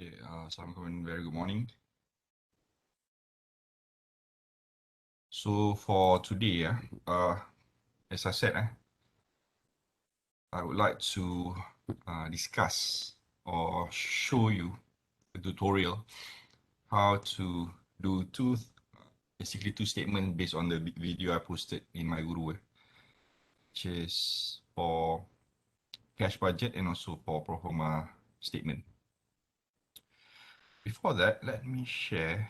Okay, Assalamualaikum and very good morning. So for today, as I said, I would like to discuss or show you a tutorial how to do basically two statements based on the video I posted in my guru, which is for cash budget and also for pro forma statement. Before that, let me share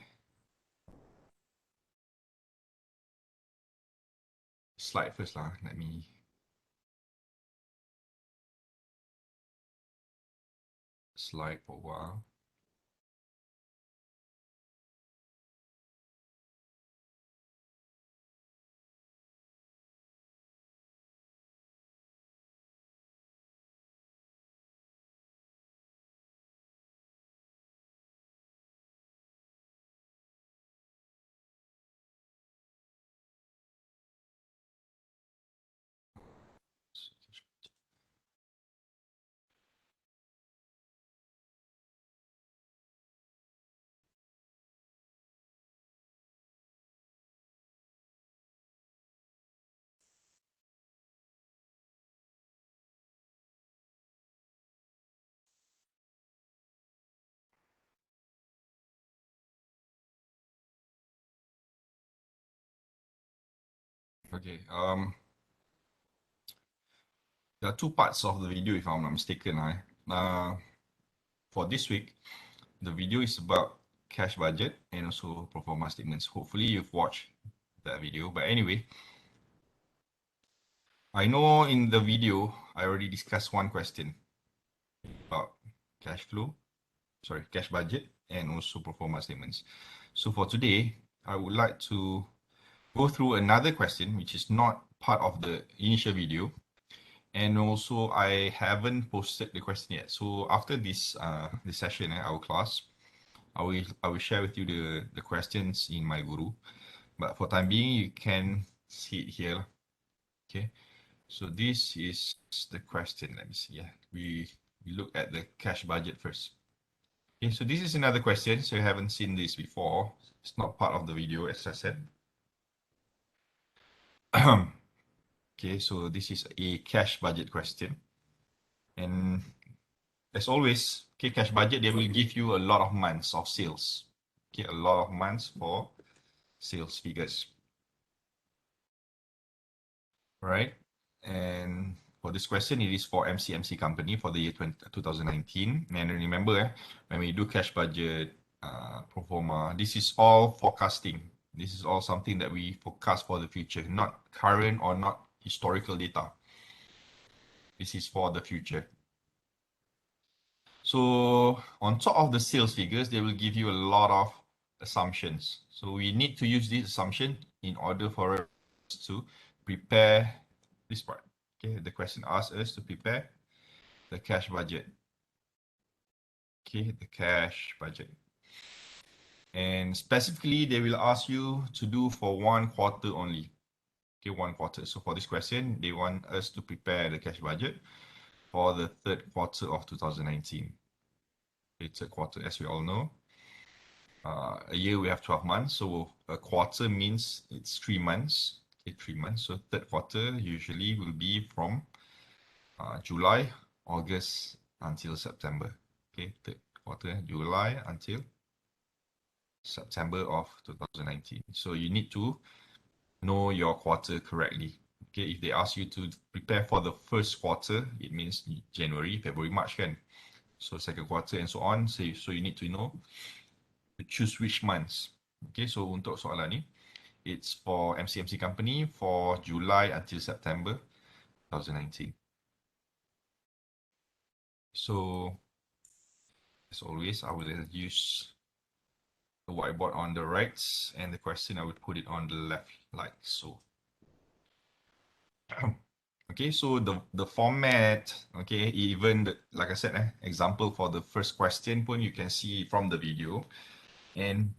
slide first lah. Let me slide for a while. Okay. There are two parts of the video, if I'm not mistaken. For this week, the video is about cash budget and also pro forma statements. Hopefully, you've watched that video. But anyway, I know in the video, I already discussed one question about cash flow, sorry, cash budget and also pro forma statements. So for today, I would like to go through another question, which is not part of the initial video. And also, I haven't posted the question yet. So after this this session, our class, I will share with you the questions in my guru. But for time being, you can see it here. Okay. So this is the question. Let me see. Yeah, we look at the cash budget first. Okay. So this is another question. So you haven't seen this before. It's not part of the video, as I said. Okay. So this is a cash budget question, and as always, okay, cash budget, they will give you a lot of months of sales. Okay, a lot of months for sales figures. Right? And for this question, it is for MCMC company for the year 2019. And remember, when we do cash budget, pro forma, this is all forecasting. This is all something that we forecast for the future, not current or not historical data. This is for the future. So on top of the sales figures, they will give you a lot of assumptions. So we need to use this assumption in order for us to prepare this part. Okay, the question asks us to prepare the cash budget. Okay, the cash budget. And specifically, they will ask you to do for 1 quarter only. Okay, 1 quarter. So for this question, they want us to prepare the cash budget for the third quarter of 2019. Okay, third quarter, as we all know. A year we have 12 months, so a quarter means it's 3 months. Okay, 3 months. So third quarter usually will be from July, August until September. Okay, third quarter, July until September of 2019. So you need to know your quarter correctly. Okay, if they ask you to prepare for the first quarter, it means January, February, March, kan? So second quarter and so on. So you need to know to choose which months. Okay, so untuk soalan ni, it's for MCMC company for July until September 2019. So, as always, I will use the whiteboard on the right and the question I would put it on the left, like so. Okay, so the format, okay, even like I said, example for the first question pun you can see from the video.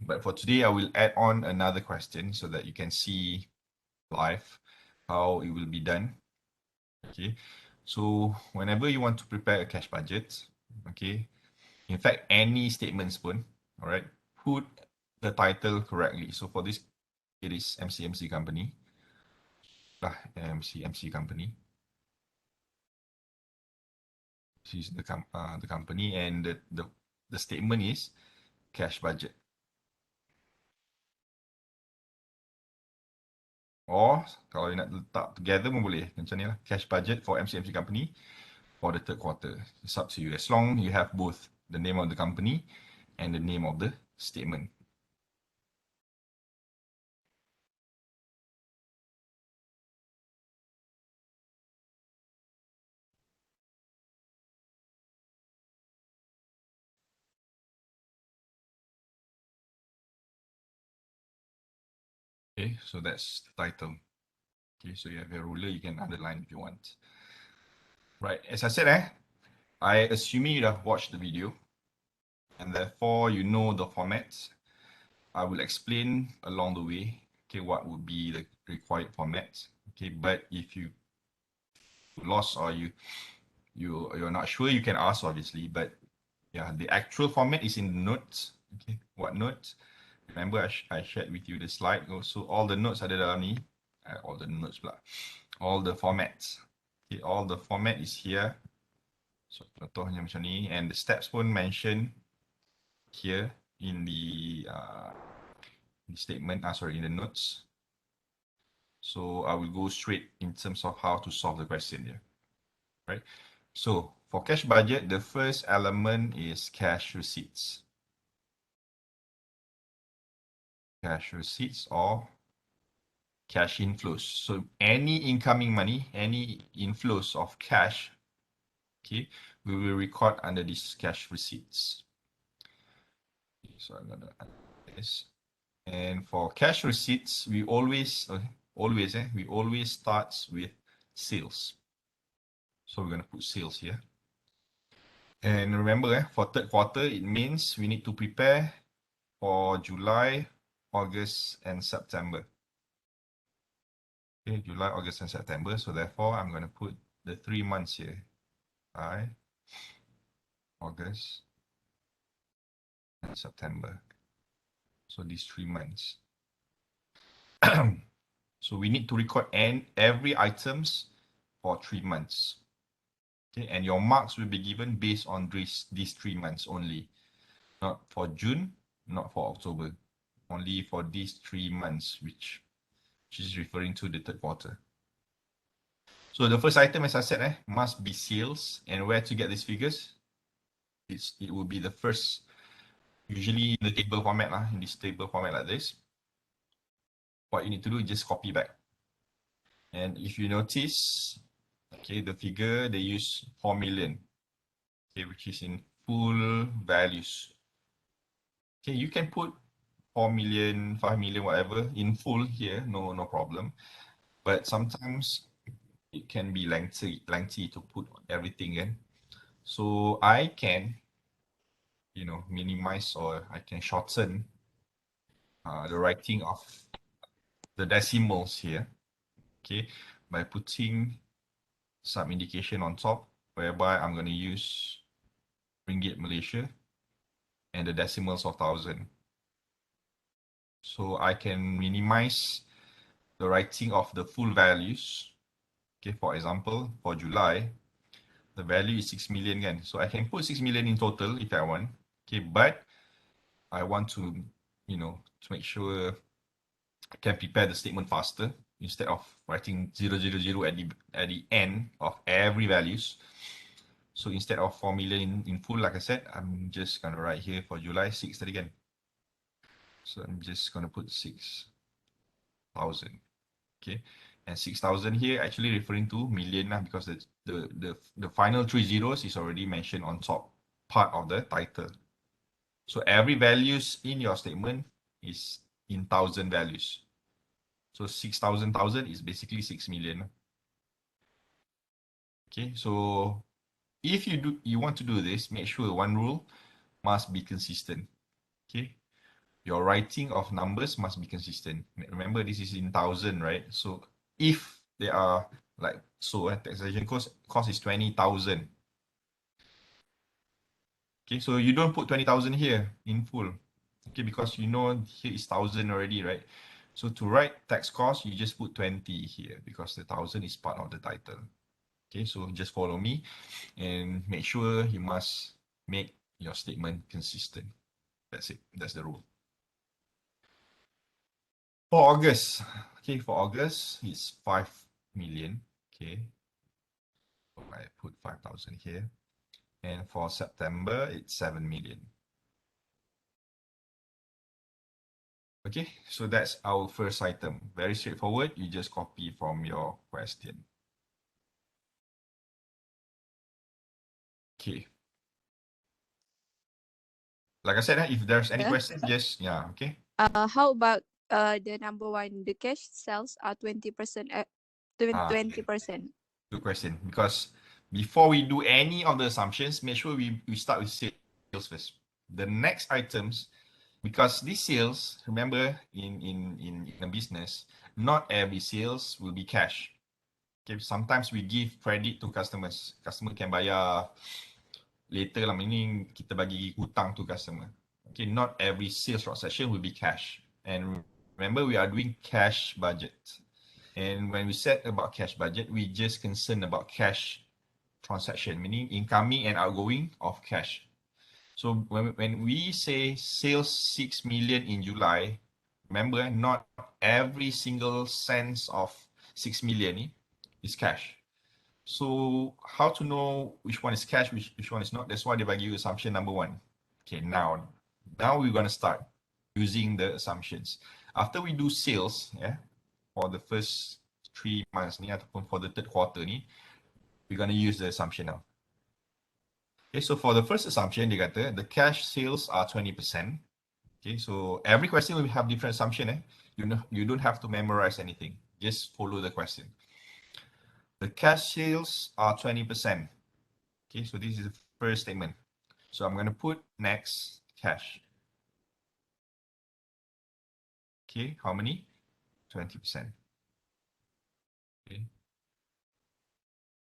But for today, I will add on another question so that you can see live how it will be done. Okay, so whenever you want to prepare a cash budget, okay, In fact, any statements pun, all right, put the title correctly. So for this, it is MCMC company. MCMC company. This is the company, and the statement is cash budget. Or kalau you nak letak together pun boleh. Macam ni lah. Cash budget for MCMC company for the third quarter. It's up to you. As long you have both the name of the company and the name of the statement. Okay, so that's the title. Okay, so you have your ruler, you can underline if you want. Right, as I said, I assuming you have watched the video and therefore you know the formats. I will explain along the way, okay, what would be the required formats. Okay, but if you lost or you're not sure, you can ask obviously, but yeah, the actual format is in the notes. Okay, what notes? Remember I shared with you the slide. So all the notes ada dalam ni, all the notes pula, all the formats. Okay, all the format is here. So contohnya macam ni, and the steps pun mentioned here in the statement. Sorry, in the notes. So I will go straight in terms of how to solve the question here, right? So for cash budget, the first element is cash receipts. Cash receipts or cash inflows. So any incoming money, any inflows of cash, okay, we will record under these cash receipts. So I'm gonna add this. And for cash receipts, we always start with sales. So we're gonna put sales here. And remember, for third quarter, it means we need to prepare for July, August, and September. Okay, July, August, and September. So therefore, I'm going to put the 3 months here. July, August, and September. So these 3 months. So we need to record every items for 3 months. Okay, and your marks will be given based on these 3 months only. Not for June, not for October. Only for these 3 months, which is referring to the third quarter. So the first item, as I said, must be sales. And where to get these figures? It will be the first, usually in the table format, in this table format like this. What you need to do is just copy back. And if you notice, okay, the figure, they use 4 million, okay, which is in full values. Okay, you can put 4 million, 5 million, whatever, in full here, no problem. But sometimes it can be lengthy to put everything in. So I can, minimize, or I can shorten the writing of the decimals here, okay, by putting some indication on top, whereby I'm going to use Ringgit Malaysia and the decimals of 1,000. So I can minimize the writing of the full values. Okay, for example, for July, the value is 6 million again. So I can put 6 million in total if I want. Okay, but I want to, to make sure I can prepare the statement faster instead of writing 000 at the end of every values. So instead of 4 million in full, like I said, I'm just going to write here for July 6 again. So I'm just going to put 6,000. Okay, and 6,000 here actually referring to million because the final 3 zeros is already mentioned on top part of the title. So every values in your statement is in 1,000 values. So 6,000 is basically 6 million. Okay, so if you want to do this, make sure one rule must be consistent. Okay, your writing of numbers must be consistent. Remember, this is in 1,000, right? So if they are like so, taxation cost is 20,000. Okay, Okay, so you don't put 20,000 here in full. Okay, because you know here is 1,000 already, right? So to write tax cost, you just put 20 here because the 1,000 is part of the title. Okay, so just follow me and make sure you must make your statement consistent. That's it. That's the rule. For August, okay, for August, it's 5 million. Okay, so I put 5,000 here. And for September, it's 7 million. Okay, so that's our first item. Very straightforward. You just copy from your question. Okay. Like I said, if there's any question, just, yeah, okay. How about the number one? The cash sales are 20%. Okay. 20%. Good question. Because before we do any of the assumptions, make sure we start with sales first. The next items, because these sales, remember, in a business, not every sales will be cash. Okay, sometimes we give credit to customers. Customer can bayar later lah, meaning kita bagi hutang to customer. Okay, not every sales transaction will be cash. And remember, we are doing cash budget. And when we said about cash budget, we just concerned about cash transaction, meaning incoming and outgoing of cash. So when we say sales 6 million in July, remember, not every single cents of 6 million is cash. So how to know which one is cash, which one is not? That's why they bagi you assumption number one. Okay, now we're going to start using the assumptions. After we do sales, yeah, for the first 3 months ni ataupun for the third quarter ni, we're going to use the assumption now. Okay, so for the first assumption, dia kata the cash sales are 20%. Okay, so every question will have different assumption. You don't have to memorize anything. Just follow the question. The cash sales are 20%. Okay, so this is the first statement. So I'm going to put next cash. Okay, how many? 20%. Okay.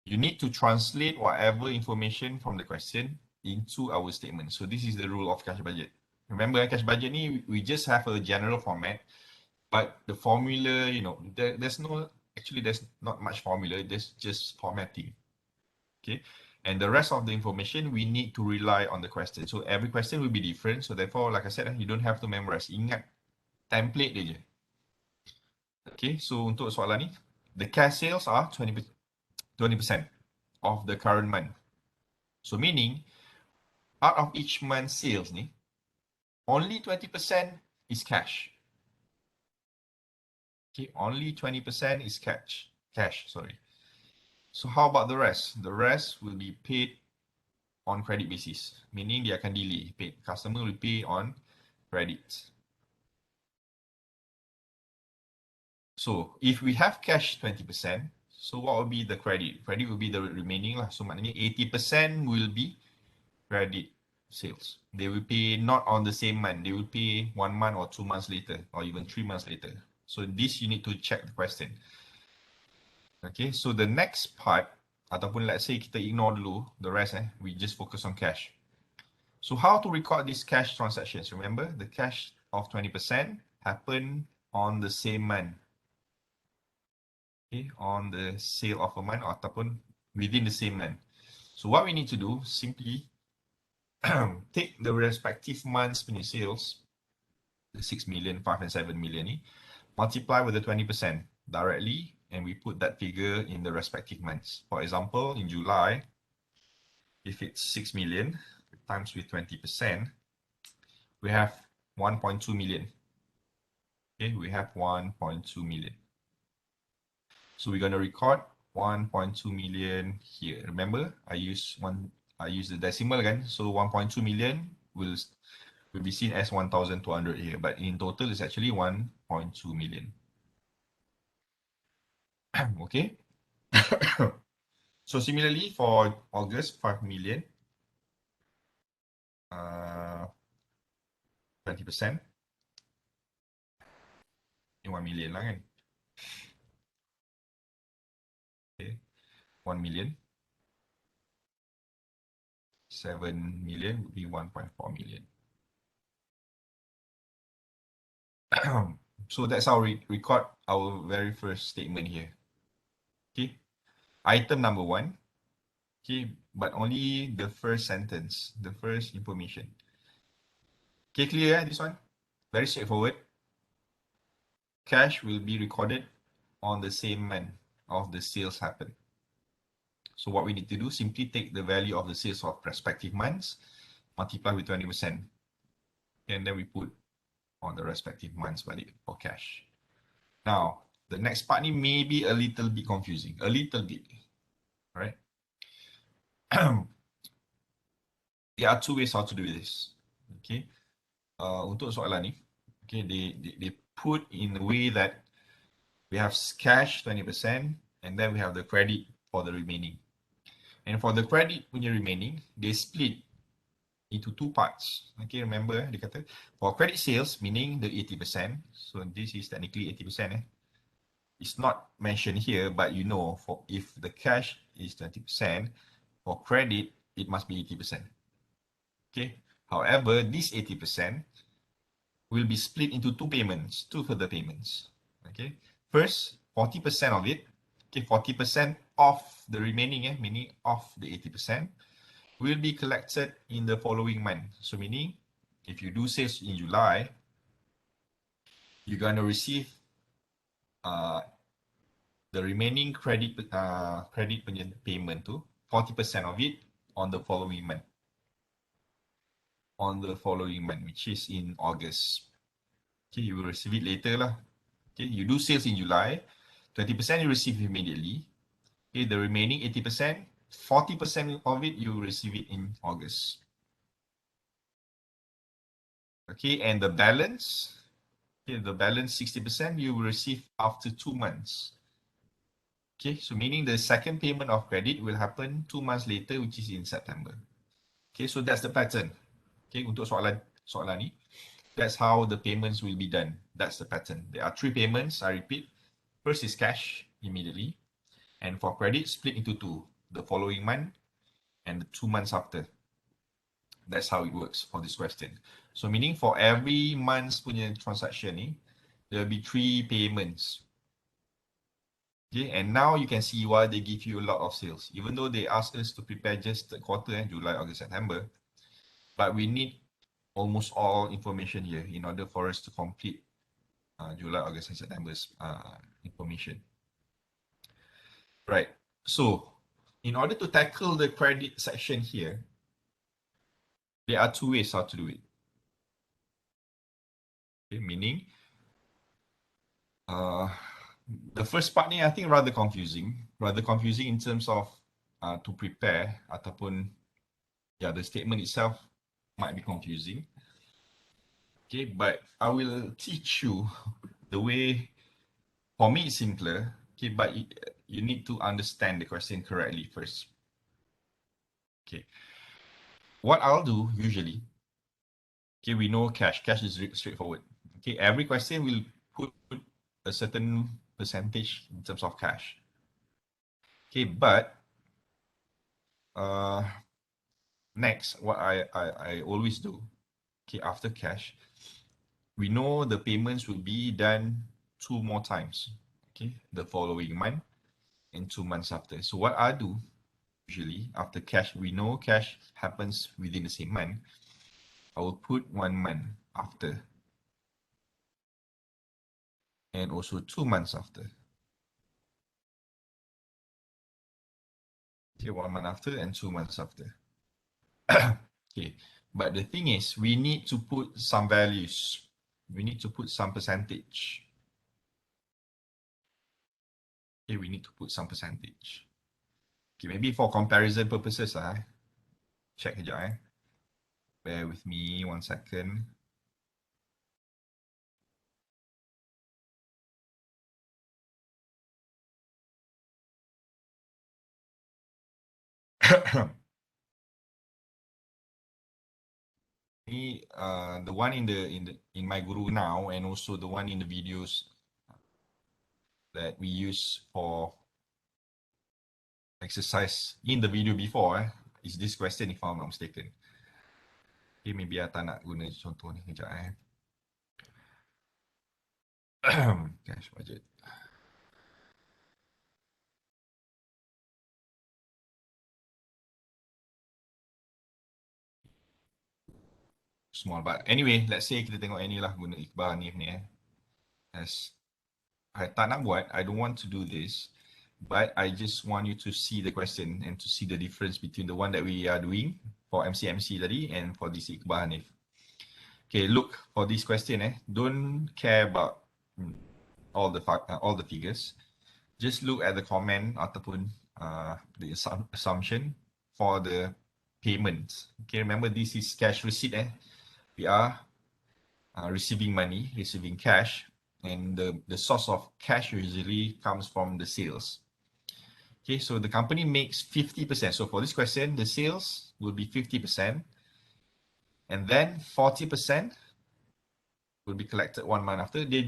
You need to translate whatever information from the question into our statement. So this is the rule of cash budget. Remember, cash budget ni, we just have a general format, but the formula, there's not much formula, there's just formatting. Okay, and the rest of the information we need to rely on the question. So every question will be different. So therefore, like I said, you don't have to memorize. Ingat template dia je. Okay, so untuk soalan ni, the cash sales are 20% of the current month. So meaning, out of each month sales ni, only 20% is cash. Okay, only 20% is cash. Sorry. So how about the rest? The rest will be paid on credit basis, meaning dia akan delay. Customer will pay on credits. So if we have cash 20%, so what will be the credit? Credit will be the remaining lah. So maknanya 80% will be credit sales. They will pay not on the same month. They will pay 1 month or 2 months later, or even 3 months later. So this you need to check the question. Okay, so the next part, ataupun let's say kita ignore dulu the rest, we just focus on cash. So how to record these cash transactions? Remember, the cash of 20% happen on the same month. Okay, on the sale of a month ataupun within the same month. So what we need to do, simply take the respective months punya sales, the 6 million, 5 and 7 million, multiply with the 20% directly, and we put that figure in the respective months. For example, in July, if it's 6 million times with 20%, we have 1.2 million. Okay, we have 1.2 million. So we're going to record 1.2 million here. Remember, I use the decimal again. So 1.2 million will be seen as 1,200 here, but in total it's actually 1.2 million. Okay. So similarly for August, 5 million, 20%, 1 million lah kan. Okay, 1 million. 7 million would be 1.4 million. So that's how we record our very first statement here. Okay, item number 1. Okay, but only the first sentence, the first information. Okay, clear this one? Very straightforward. Cash will be recorded on the same month of the sales happen. So what we need to do, simply take the value of the sales of respective months, multiply with 20%, and then we put on the respective months value for cash. Now, the next part may be a little bit confusing, a little bit, right? There are two ways how to do this. Okay, untuk soalan ni, okay, they put in a way that we have cash 20% and then we have the credit for the remaining. And for the credit punya remaining, they split into two parts. Okay, remember dia kata for credit sales, meaning the 80%. So this is technically 80%. It's not mentioned here, but you know, for if the cash is 20%, for credit it must be 80%. Okay. However, this 80% will be split into two payments, two further payments. Okay. First, 40% of it. Okay, 40% of the remaining, meaning of the 80%. Will be collected in the following month. So meaning, if you do sales in July, you're going to receive the remaining credit payment to 40% of it on the following month. On the following month, which is in August. Okay, you will receive it later lah. Okay, you do sales in July, 20% you receive immediately. Okay, the remaining 80%, 40% of it you receive it in August. Okay, and the balance, okay, the balance 60% you will receive after 2 months. Okay, so meaning the second payment of credit will happen 2 months later, which is in September. Okay, so that's the pattern. Okay, untuk soalan ni, that's how the payments will be done. That's the pattern. There are 3 payments, I repeat. First is cash immediately, and for credit split into 2, the following month and the 2 months after. That's how it works for this question. So meaning for every month's punya transaction ni, there will be 3 payments. Okay, and now you can see why they give you a lot of sales. Even though they ask us to prepare just the quarter, July, August, September, but we need almost all information here in order for us to complete July, August, and September's information. Right, so in order to tackle the credit section here, there are 2 ways how to do it. Okay, meaning, the first part ni I think rather confusing in terms of to prepare ataupun the statement itself might be confusing. Okay, but I will teach you the way. For me, it's simpler. Okay, but you need to understand the question correctly first. Okay, what I'll do usually. Okay, we know cash. Cash is straightforward. Okay, every question will put a certain percentage in terms of cash. Okay, but next, what I always do, okay, after cash, we know the payments will be done 2 more times. Okay, the following month and 2 months after. So what I do usually after cash, we know cash happens within the same month. I will put 1 month after and also 2 months after. Okay, 1 month after and 2 months after. Okay, but the thing is, we need to put some values. We need to put some percentage. Okay, we need to put some percentage. Okay, maybe for comparison purposes, check kejap. Bear with me 1 second. The one in my guru now, and also the one in the videos that we use for exercise in the video before is this question if I'm not mistaken. Okay, maybe I tak nak guna contoh ni kejap cash budget. Small, but anyway, let's say kita tengok ni lah guna ikhbar ni as I tak nak buat, I don't want to do this, but I just want you to see the question and to see the difference between the one that we are doing for MCMC tadi and for this ikhbar Hanif. Okay, look for this question don't care about all the figures. Just look at the comment ataupun the assumption for the payments. Okay, remember this is cash receipt we are receiving money, receiving cash, and the source of cash usually comes from the sales. Okay, so the company makes 50%. So for this question, the sales will be 50%, and then 40% will be collected 1 month after. They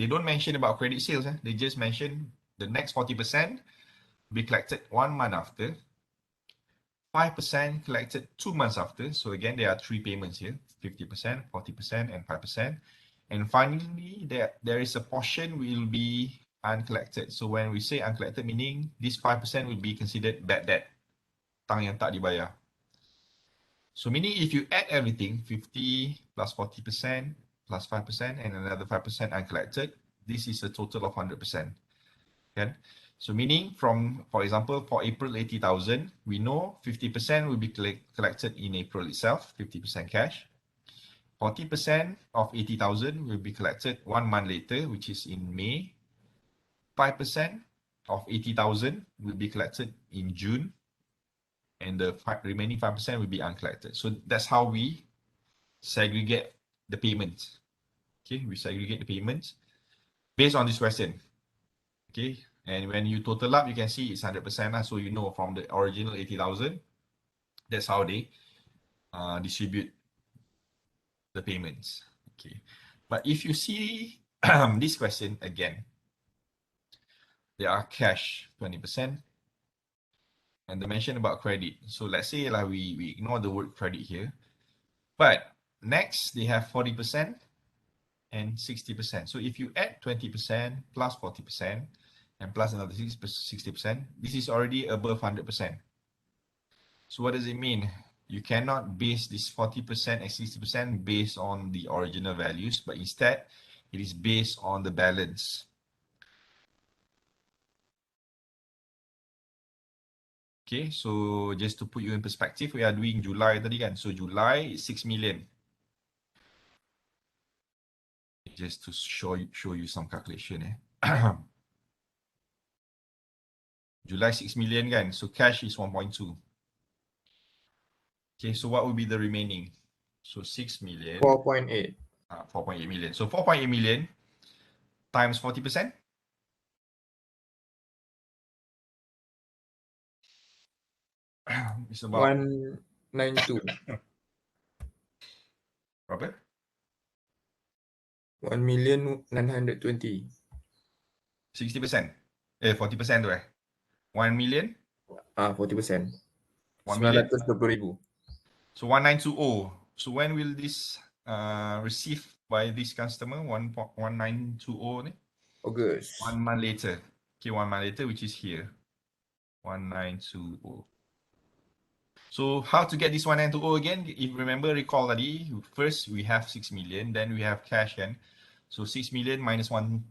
don't mention about credit sales. They just mention the next 40% will be collected 1 month after. 5% collected 2 months after. So again, there are 3 payments here, 50%, 40%, and 5%. And finally, there is a portion will be uncollected. So when we say uncollected, meaning this 5% will be considered bad debt. Tang yang tak dibayar. So meaning if you add everything, 50 plus 40% plus 5% and another 5% uncollected, this is a total of 100%. Okay? So meaning from, for example, for April 80,000, we know 50% will be collected in April itself, 50% cash. 40% of 80,000 will be collected 1 month later, which is in May. 5% of 80,000 will be collected in June. And the remaining 5% will be uncollected. So that's how we segregate the payments. Okay, we segregate the payments based on this question. Okay, and when you total up, you can see it's 100%. So you know from the original 80,000, that's how they distribute the payments. Okay, but if you see this question again, there are cash 20%, and the mention about credit. So let's say like we ignore the word credit here, but next they have 40% and 60%. So if you add 20% plus 40% and plus another 60%, this is already above 100%. So what does it mean? You cannot base this 40% and 60% based on the original values, but instead it is based on the balance. Okay, so just to put you in perspective, we are doing July tadi kan. So July is 6 million. Just to show you some calculation July 6 million kan. So cash is 1.2. Okay, so what will be the remaining? So 6 million. 4.8. 4.8 million. So 4.8 million times 40%. It's about 192. berapa? 1,920. 60%. 40% tu 1 million? 40%. 1 million. 920,000. So 1920. So when will this receive by this customer? 1920 ni? August. 1 month later. Okay, 1 month later, which is here. 1920. So how to get this 1920 again? If you remember, recall tadi, first we have 6 million, then we have cash kan. So 6 million minus 1.2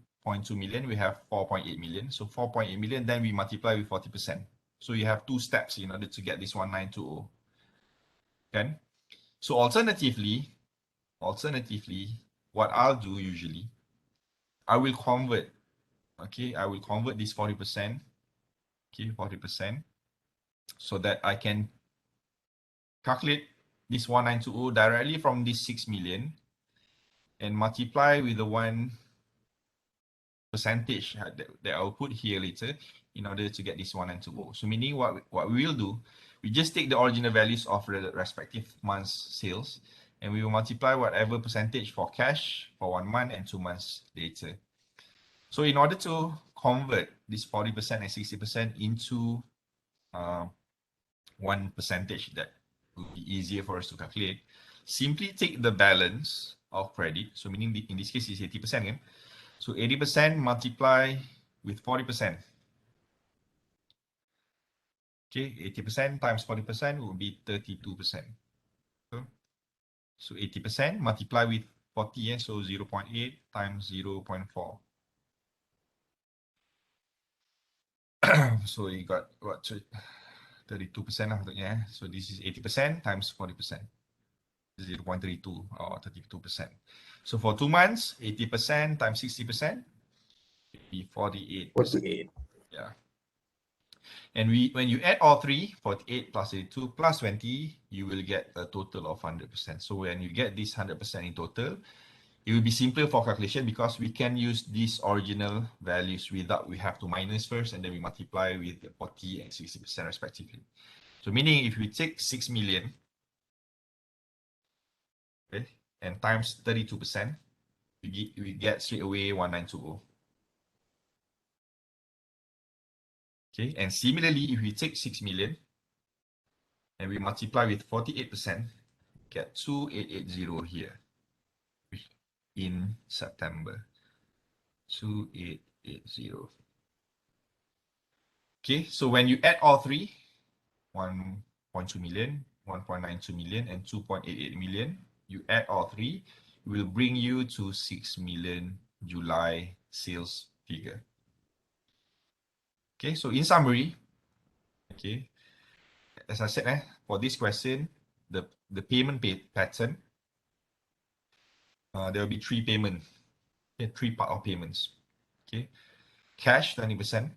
million, we have 4.8 million. So 4.8 million, then we multiply with 40%. So you have 2 steps in order to get this 1920. Kan? So alternatively, what I'll do usually, I will convert. Okay, I will convert this 40%. Okay, 40%. So that I can calculate this 1920 directly from this 6 million and multiply with the 1% that I'll put here later in order to get this 1920. So meaning what we will do, we just take the original values of the respective month's sales and we will multiply whatever percentage for cash for 1 month and 2 months later. So in order to convert this 40% and 60% into one percentage that would be easier for us to calculate. Simply take the balance of credit. So meaning in this case is 80%. Kan? So 80% multiply with 40%. Okay, 80% times 40% will be 32%. So 80% multiply with 40, so 0.8 times 0.4. So you got what? 32% lah untuknya. So this is 80% times 40%. 0.32 or 32%. So for 2 months, 80% times 60% will be 48%. 48. Yeah. And when you add all three, 48 plus 82 plus 20, you will get a total of 100%. So when you get this 100% in total, it will be simpler for calculation because we can use these original values without we have to minus first and then we multiply with the 40 and 60% respectively. So meaning if we take 6 million, okay, and times 32%, we get straight away 1920. Okay, and similarly, if we take 6 million and we multiply with 48%, get 2880 here in September. 2880. Okay, so when you add all three, 1.2 million, 1.92 million, and 2.88 million, you add all three, it will bring you to 6 million July sales figure. Okay, so in summary, okay, as I said, for this question, the payment pattern, there will be three payments, okay, three part of payments. Okay, cash 20%.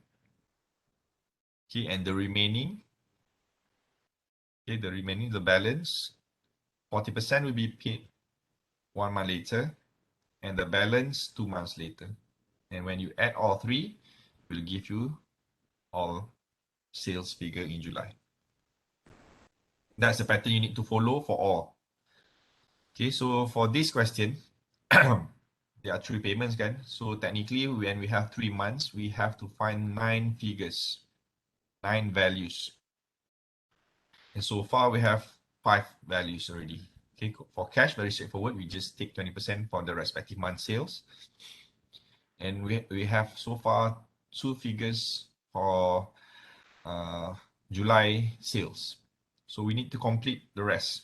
Okay, and the remaining, okay, the balance, 40% will be paid 1 month later, and the balance 2 months later. And when you add all three, it will give you all sales figure in July. That's the pattern you need to follow for all. Okay, so for this question, there are three payments, kan? So technically, when we have 3 months, we have to find 9 figures, 9 values. And so far, we have 5 values already. Okay, for cash, very straightforward. We just take 20% for the respective month sales. And we have so far 2 figures for July sales. So we need to complete the rest.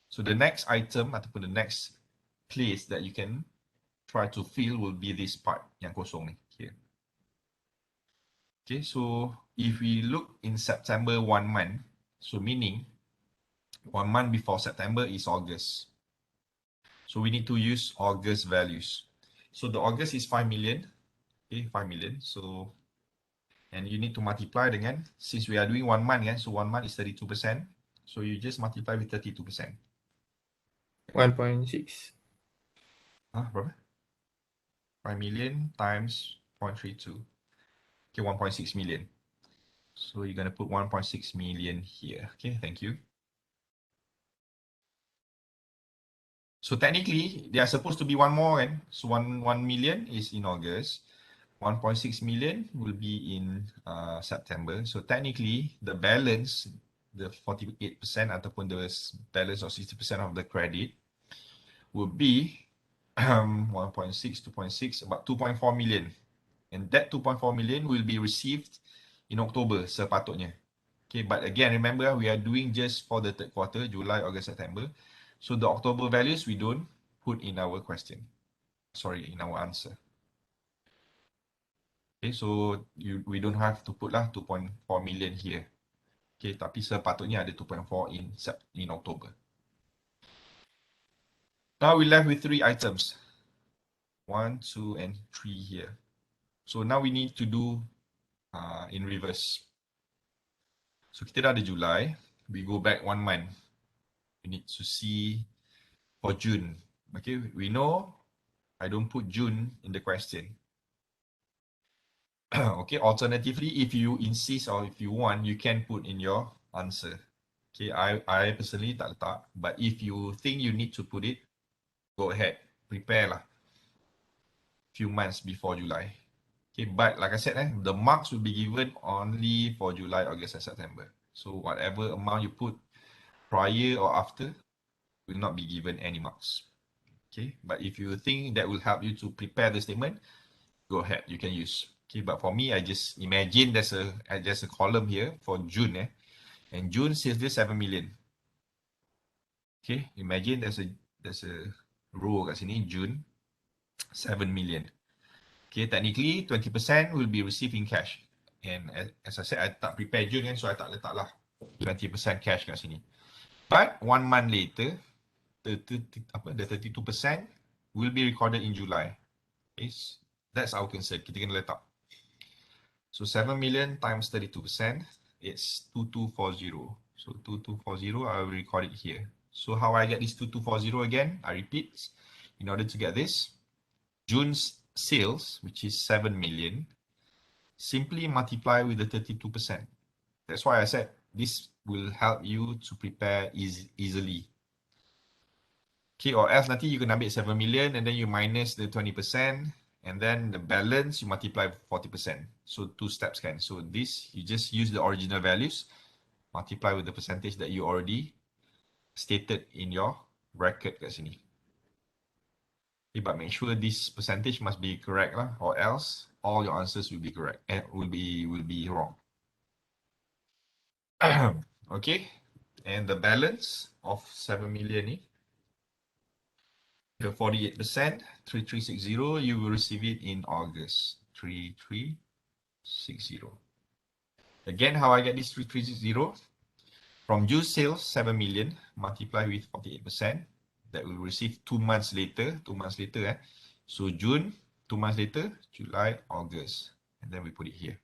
So the next item ataupun the next place that you can try to fill will be this part yang kosong ni here. Okay, so if we look in September 1 month, so meaning 1 month before September is August. So we need to use August values. So the August is 5 million. Okay, 5 million. So, and you need to multiply dengan, since we are doing 1 month, so 1 month is 32%. So you just multiply with 32%. 1.6. Berapa? 5 million times 0.32. Okay, 1.6 million. So you're going to put 1.6 million here. Okay, thank you. So technically, there are supposed to be one more, and so 1 million is in August. 1.6 million will be in September. So technically, the balance, the 48% ataupun the balance of 60% of the credit will be 1.6, 2.6, about 2.4 million. And that 2.4 million will be received in October sepatutnya. Okay, but again, remember, we are doing just for the third quarter, July, August, September. So the October values, we don't put in our question. Sorry, in our answer. Okay, so we don't have to put lah 2.4 million here. Okay, tapi sepatutnya ada 2.4 in October. Now we left with 3 items. 1, 2, and 3 here. So now we need to do in reverse. So kita dah ada July. We go back 1 month. We need to see for June. Okay, we know I don't put June in the question. Okay, alternatively, if you insist or if you want, you can put in your answer. Okay, I personally tak letak, but if you think you need to put it, go ahead, prepare lah. Few months before July. Okay, but like I said, the marks will be given only for July, August, and September. So whatever amount you put prior or after will not be given any marks. Okay, but if you think that will help you to prepare the statement, go ahead, you can use. Okay, but for me, I just imagine there's a column here for June, and June sales there 7 million. Okay, imagine there's a row kat sini, June 7 million. Okay, technically 20% will be received in cash. And as I said, I tak prepare June kan, so I tak letak lah 20% cash kat sini. But 1 month later, the 32% will be recorded in July. Okay, that's our concern. Kita kena letak. So 7 million times 32%, it's 2240. So 2240, I will record it here. So how I get this 2240 again? I repeat, in order to get this, June's sales, which is 7 million, simply multiply with the 32%. That's why I said this will help you to prepare easily. Okay, or else nanti you can ambil 7 million and then you minus the 20%, and then the balance you multiply 40%. So 2 steps kan. So this, you just use the original values, multiply with the percentage that you already stated in your bracket kat sini. Okay, but make sure this percentage must be correct lah, or else all your answers will be correct and will be wrong. Okay, and the balance of 7 million ni, the 48%, 3360, you will receive it in August. 3360. Again, how I get this 3360? From June sales, 7 million, multiply with 48%. That will receive 2 months later. 2 months later, So June, 2 months later, July, August. And then we put it here.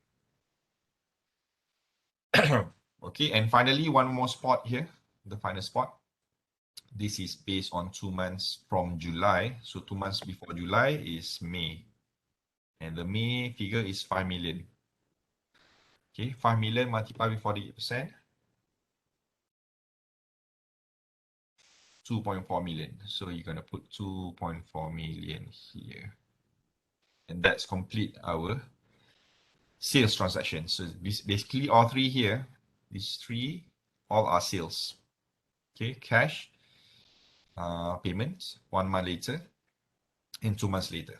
Okay, and finally, one more spot here, the final spot. This is based on 2 months from July. So 2 months before July is May. And the May figure is 5 million. Okay, 5 million multiplied with 48%. 2.4 million. So you're going to put 2.4 million here. And that's complete our sales transaction. So basically all three here, these three, all are sales. Okay, cash, payments 1 month later and 2 months later.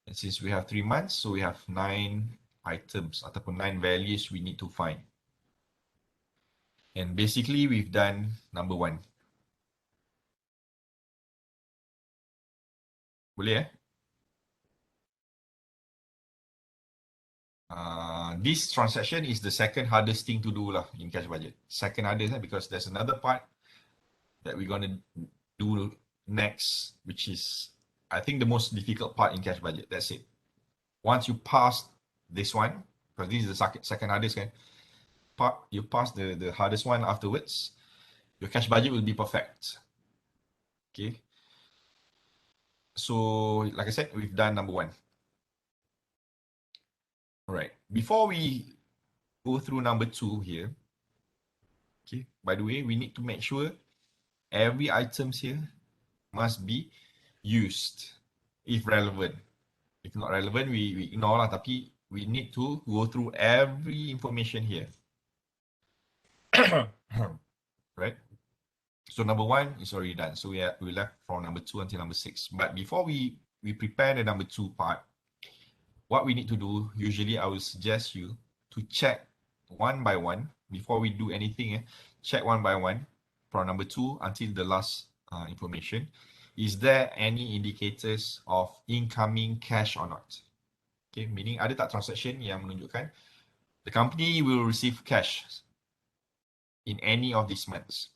And since we have 3 months, so we have 9 items ataupun 9 values we need to find. And basically we've done number 1. Boleh this transaction is the second hardest thing to do lah in cash budget. Second hardest because there's another part that we're going to do next, which is, I think, the most difficult part in cash budget. That's it. Once you pass this one, because this is the second hardest, you pass the hardest one afterwards, your cash budget will be perfect. Okay. So, like I said, we've done number 1. All right. Before we go through number 2 here, okay, by the way, we need to make sure every items here must be used if relevant. If not relevant, we ignore lah. Tapi we need to go through every information here. Right? So number 1 is already done. So we left from number 2 until number 6. But before we prepare the number 2 part, what we need to do, usually I will suggest you to check one by one before we do anything. Check one by one from number 2 until the last information. Is there any indicators of incoming cash or not? Okay, meaning ada tak transaction yang menunjukkan the company will receive cash in any of these months.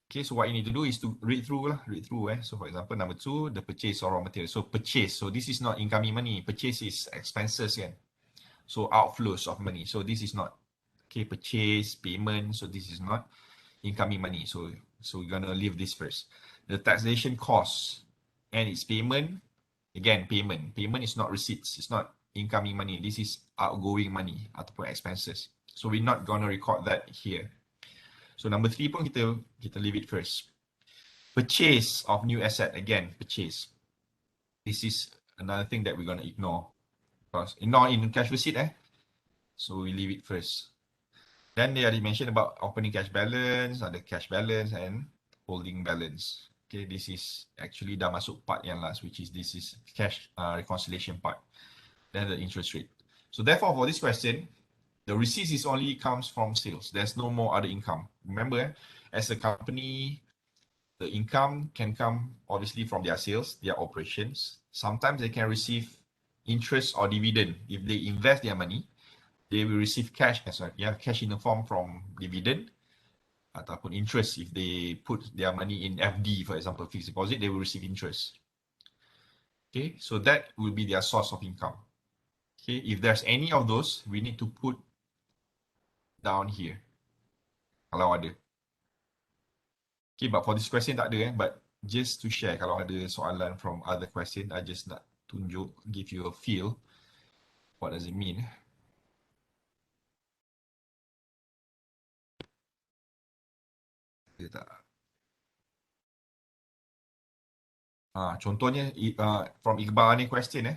Okay, so what you need to do is to read through. So for example, number 2, the purchase of raw material. So purchase, so this is not incoming money. Purchase is expenses kan. So outflows of money. So this is not, okay, purchase, payment. So this is not incoming money. So we're gonna leave this first. The taxation cost and its payment. Again, payment. Payment is not receipts. It's not incoming money. This is outgoing money ataupun expenses. So we're not gonna record that here. So number 3 pun kita leave it first. Purchase of new asset. Again, purchase. This is another thing that we're gonna ignore. Because ignore in cash receipt. So we leave it first. Then they already mentioned about opening cash balance, ada cash balance and holding balance. Okay, this is actually dah masuk part yang last, which is this is cash reconciliation part. Then the interest rate. So therefore, for this question, the receipts is only comes from sales. There's no more other income. Remember, as a company, the income can come obviously from their sales, their operations. Sometimes they can receive interest or dividend. If they invest their money, they will receive cash cash in the form from dividend ataupun interest. If they put their money in FD, for example, fixed deposit, they will receive interest. Okay, so that will be their source of income. Okay, if there's any of those, we need to put down here. Kalau ada. Okay, but for this question tak ada but just to share, kalau ada soalan from other question, I just nak tunjuk, give you a feel. What does it mean? Ada tak? Contohnya from Iqbal ni question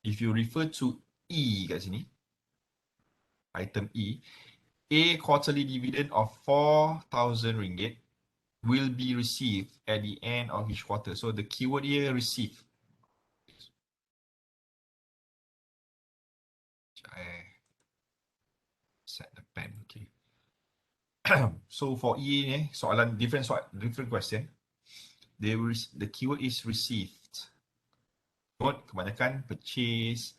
if you refer to E kat sini, item E, a quarterly dividend of 4,000 ringgit will be received at the end of each quarter. So the keyword here, receive. Set the pen, okay. So for E ni, soalan different question. The keyword is received. Note, kebanyakan purchase,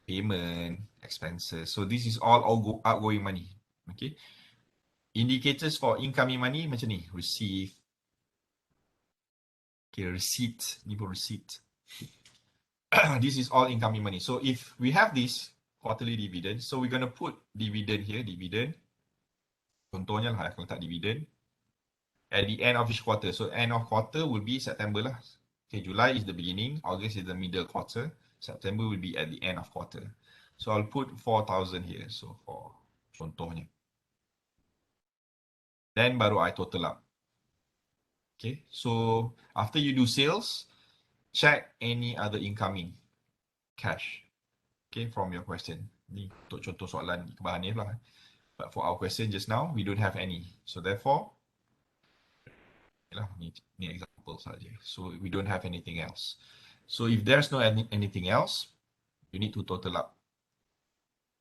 payment, expenses. So this is all outgoing money. Okay. Indicators for incoming money macam ni, receive. Okay, receipt. Ni pun receipt. This is all incoming money. So if we have this quarterly dividend, so we're going to put dividend here, dividend. Contohnya lah, kalau tak dividend. At the end of each quarter. So end of quarter will be September lah. Okay, July is the beginning, August is the middle quarter, September will be at the end of quarter. So I'll put 4,000 here. So for contohnya. Then baru I total up. Okay, so after you do sales, check any other incoming cash. Okay, from your question. Ni untuk contoh soalan Iqbal Hanif lah. But for our question just now, we don't have any. So therefore, ni example saja. So we don't have anything else. So if there's no anything else, you need to total up.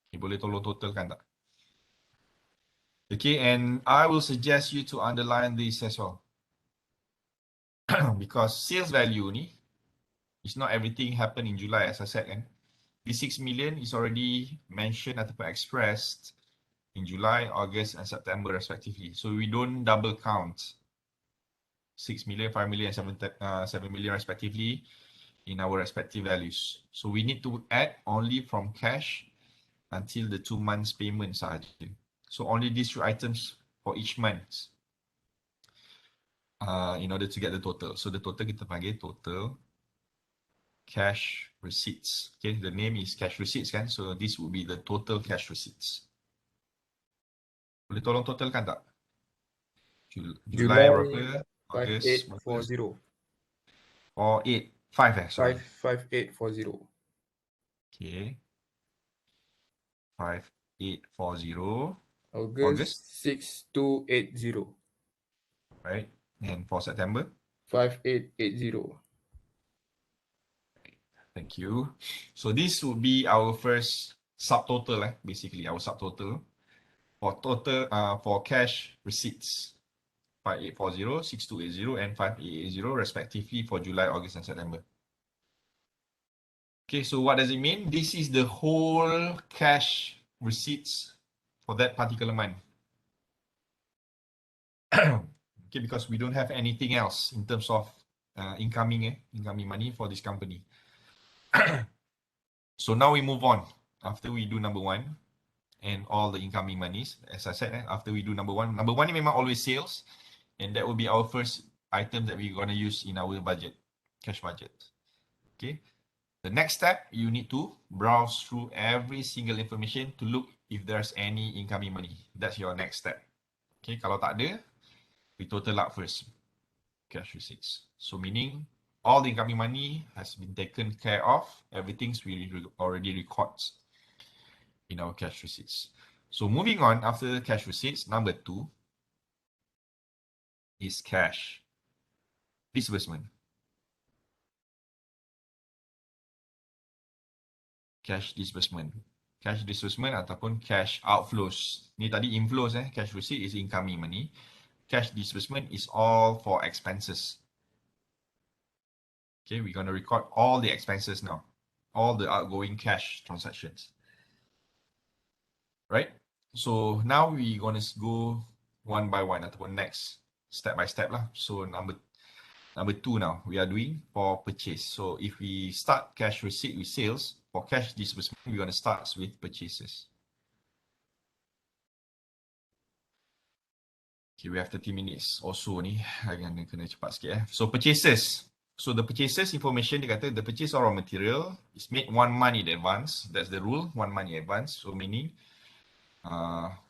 Okay, boleh tolong totalkan tak? Okay, and I will suggest you to underline this as well. Because sales value ni, it's not everything happen in July, as I said kan. The 6 million is already mentioned ataupun expressed in July, August and September respectively. So we don't double count 6 million, 5 million, 7 million respectively in our respective values. So we need to add only from cash until the 2 months payment sahaja. So only these two items for each month in order to get the total. So the total kita panggil total cash receipts. Okay, the name is cash receipts kan. So this will be the total cash receipts. Boleh tolong totalkan tak? July berapa? August 5840. 485 sorry. 5840. Okay. 5840. August 6280. Right. And for September? 5880. Thank you. So this would be our first subtotal, basically our subtotal for total for cash receipts 5840, 6280, and 5880 respectively for July, August, and September. Okay, so what does it mean? This is the whole cash receipts for that particular month. Okay, because we don't have anything else in terms of incoming money for this company. So now we move on. After we do number one and all the incoming monies, as I said, after we do number one ni memang always sales, and that will be our first item that we're going to use in our budget, cash budget. Okay. The next step, you need to browse through every single information to look if there's any incoming money. That's your next step. Okay, kalau tak ada, we total up first, cash receipts. So meaning all the incoming money has been taken care of. Everything's we already records in our cash receipts. So moving on, after cash receipts, number 2 is cash disbursement. Cash disbursement. Cash disbursement ataupun cash outflows. Ni tadi inflows cash receipt is incoming money. Cash disbursement is all for expenses. Okay, we're going to record all the expenses now. All the outgoing cash transactions. Right? So now we're going to go one by one ataupun next step by step lah. So number 2 now, we are doing for purchase. So if we start cash receipt with sales, for cash disbursement, we're going to start with purchases. Okay, we have 30 minutes or so ni. Kena cepat sikit So purchases. So the purchases information, dia kata the purchase of raw material is made 1 month in advance. That's the rule, 1 month in advance. So meaning,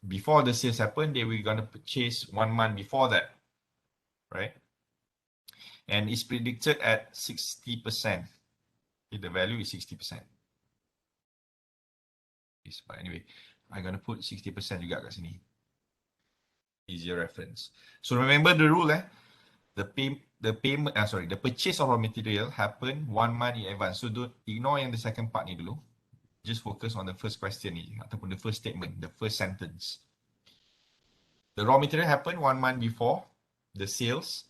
before the sales happen, they were going to purchase 1 month before that. Right? And it's predicted at 60%. Okay, the value is 60%. But anyway, I'm going to put 60% juga kat sini. Easier reference. So remember the rule the purchase of raw material happen 1 month in advance. So don't ignore yang the second part ni dulu. Just focus on the first question ni ataupun the first statement, the first sentence. The raw material happen 1 month before the sales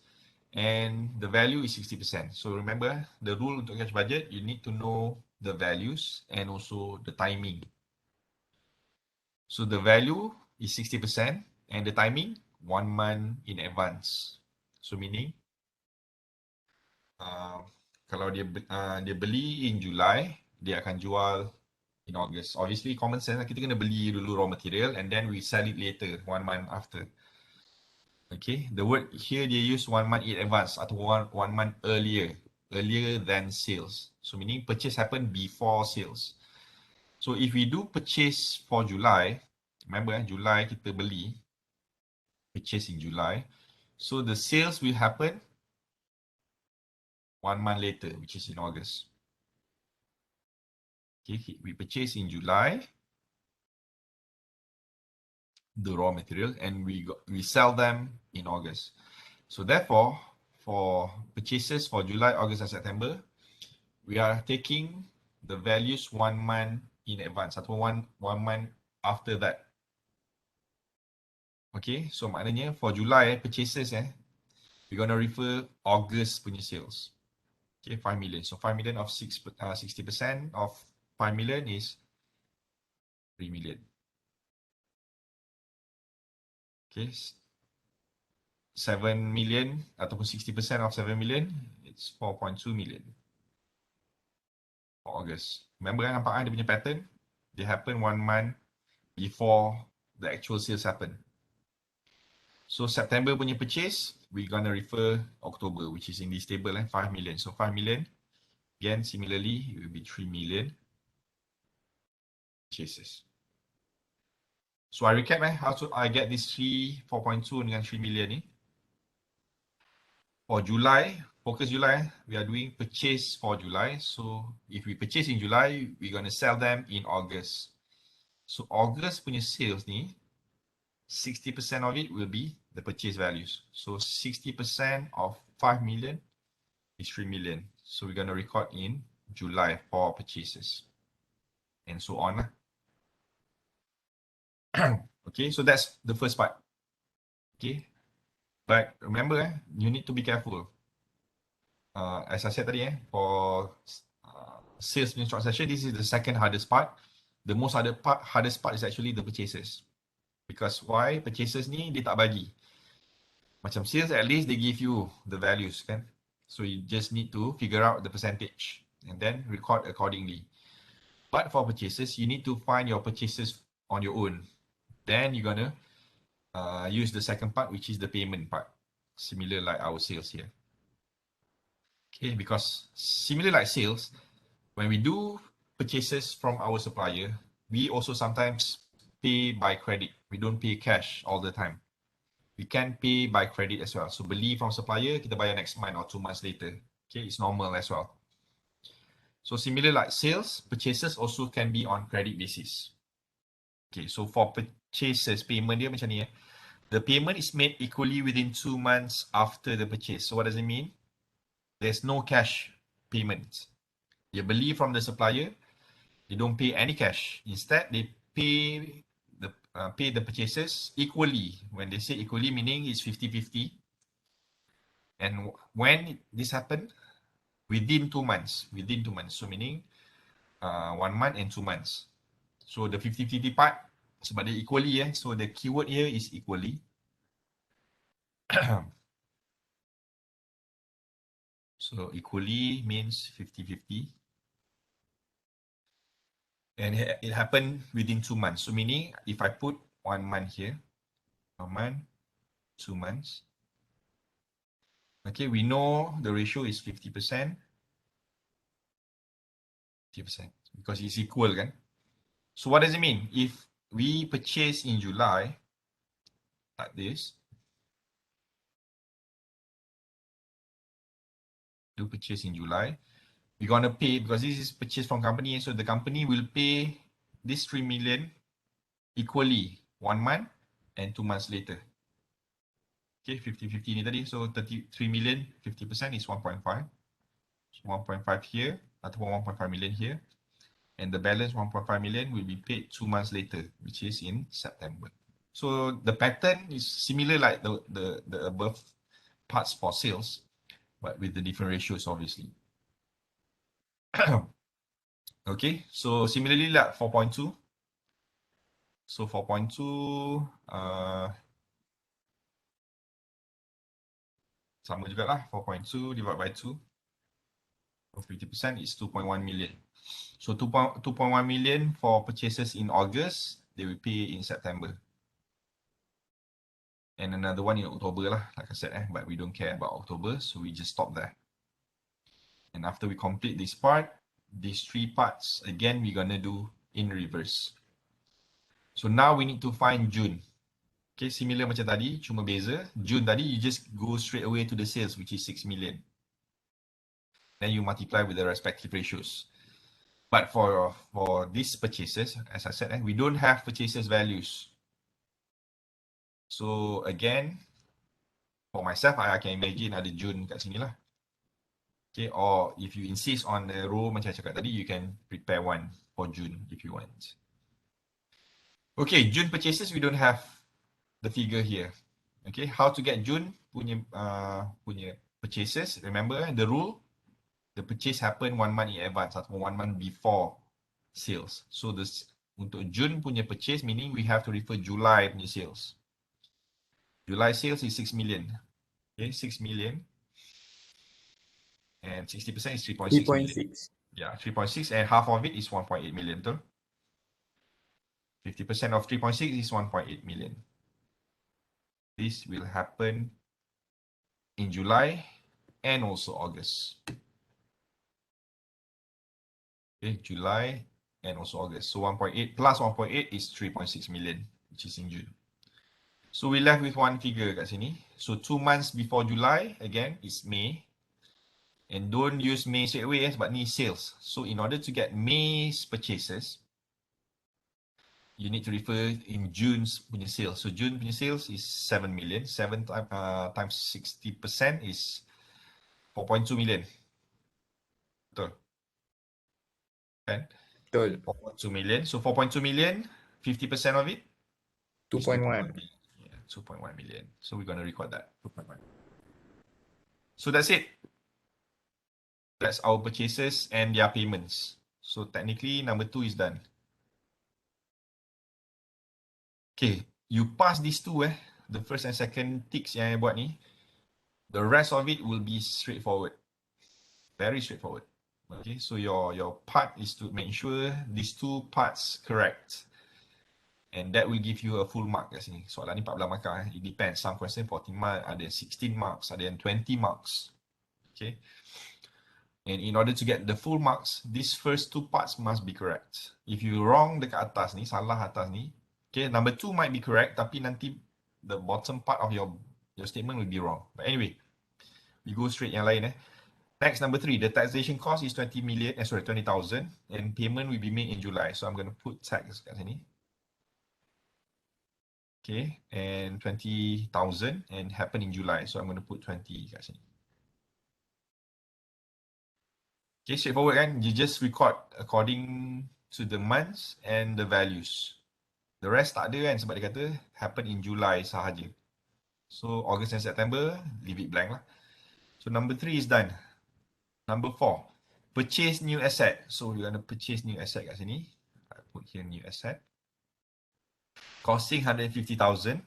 and the value is 60%. So remember the rule untuk cash budget, you need to know the values and also the timing. So the value is 60% and the timing 1 month in advance. So meaning kalau dia beli in July, dia akan jual in August. Obviously common sense kita kena beli dulu raw material and then we sell it later 1 month after. Okay, the word here they use 1 month in advance atau 1 month earlier than sales. So meaning purchase happen before sales. So if we do purchase for July, remember July kita beli, purchase in July. So the sales will happen 1 month later, which is in August. Okay, we purchase in July the raw material and we sell them in August. So therefore, for purchases for July, August, and September, we are taking the values 1 month in advance atau one month after that. Okay, so maknanya for July purchases we're going to refer August punya sales. Okay, 5 million. So 5 million of 60% of 5 million is 3 million. Okay, 7 million ataupun 60% of 7 million, it's 4.2 million for August. Remember nampak dia punya pattern? They happen 1 month before the actual sales happen. So September punya purchase, we're gonna refer October, which is in this table 5 million. So 5 million, again similarly, it will be 3 million purchases. So I recap how I get this 4.2 dengan 3 million ni. For July, focus July, we are doing purchase for July. So if we purchase in July, we're gonna sell them in August. So August punya sales ni, 60% of it will be the purchase values. So 60% of 5 million is 3 million. So we're going to record in July for purchases. And so on. Okay, so that's the first part. Okay. But remember, you need to be careful. As I said tadi, for sales transaction, this is the second hardest part. The most hardest part is actually the purchases. Because why? Purchases ni dia tak bagi. Macam sales, at least they give you the values kan. So you just need to figure out the percentage and then record accordingly. But for purchases, you need to find your purchases on your own. Then you're gonna use the second part, which is the payment part. Similar like our sales here. Okay, because similar like sales, when we do purchases from our supplier, we also sometimes pay by credit. We don't pay cash all the time. We can pay by credit as well. So beli from supplier, kita bayar next month or 2 months later. Okay, it's normal as well. So similar like sales, purchases also can be on credit basis. Okay, so for purchases, payment dia macam ni eh. The payment is made equally within 2 months after the purchase. So what does it mean? There's no cash payment. You beli from the supplier, they don't pay any cash. Instead, they pay the purchases equally. When they say equally, meaning it's 50-50. And when this happened, within 2 months. Within 2 months. So meaning 1 month and 2 months. So the 50-50 part, sebab dia equally so the keyword here is equally. So equally means 50-50. And it happened within 2 months. So meaning if I put 1 month here, 1 month, 2 months. Okay, we know the ratio is 50%. 50% because it's equal kan. So what does it mean? If we purchase in July, like this, do purchase in July, we're going to pay, because this is purchase from company, so the company will pay this 3 million equally 1 month and 2 months later. Okay, 50-50 ni tadi, so 33 million, 50% is 1.5. So 1.5 here, ataupun 1.5 million here. And the balance 1.5 million will be paid 2 months later, which is in September. So the pattern is similar like the above parts for sales, but with the different ratios, obviously. Okay, so similarly like 4.2. So 4.2, sama juga lah, 4.2 divided by 2. So 50% is 2.1 million. So 2.1 million for purchases in August, they will pay in September. And another one in October lah, like I said, but we don't care about October, so we just stop there. And after we complete this part, these 3 parts, again, we're gonna do in reverse. So now we need to find June. Okay, similar macam tadi, cuma beza. June tadi, you just go straight away to the sales, which is 6 million. Then you multiply with the respective ratios. But for these purchases, as I said, we don't have purchases values. So again, for myself, I can imagine ada June kat sini lah. Okay, or if you insist on the row macam cakap tadi, you can prepare one for June if you want. Okay, June purchases, we don't have the figure here. Okay, how to get June punya purchases? Remember the rule, the purchase happen 1 month in advance atau 1 month before sales. So this untuk June punya purchase, meaning we have to refer July punya sales. July sales is 6 million. Okay, 6 million. And 60% is 3.6 million. Yeah, 3.6 and half of it is 1.8 million. 50% of 3.6 is 1.8 million. This will happen in July and also August. Okay, July and also August. So 1.8 plus 1.8 is 3.6 million, which is in June. So we left with one figure kat sini. So 2 months before July, again, is May. And don't use May straight away, but ni sales. So in order to get May's purchases, you need to refer in June's punya sales. So June punya sales is 7 million. 7 times 60% is 4.2 million. Betul? Kan? Betul. 4.2 million. So 4.2 million, 50% of it? 2.1. Yeah, 2.1 million. So we're going to record that. 2.1. So that's it. That's our purchases and their payments. So technically, number 2 is done. Okay, you pass these two, the first and second ticks yang I buat ni, the rest of it will be straightforward. Very straightforward. Okay, so your part is to make sure these 2 parts correct. And that will give you a full mark kat sini. Soalan ni 14 markah. It depends. Some question 14 marks, ada 16 marks, ada yang 20 marks. Okay. And in order to get the full marks, these first 2 parts must be correct. If you wrong dekat atas ni, salah atas ni, okay, number 2 might be correct, tapi nanti the bottom part of your statement will be wrong. But anyway, we go straight yang lain. Next, number 3, the taxation cost is 20,000 and payment will be made in July. So I'm going to put tax kat sini. Okay, and 20,000 and happen in July. So I'm going to put 20 kat sini. Okay, straightforward kan? You just record according to the months and the values. The rest tak ada kan sebab dia kata happen in July sahaja. So August and September, leave it blank lah. So number 3 is done. Number 4, purchase new asset. So you're going to purchase new asset kat sini. I put here new asset. Costing 150,000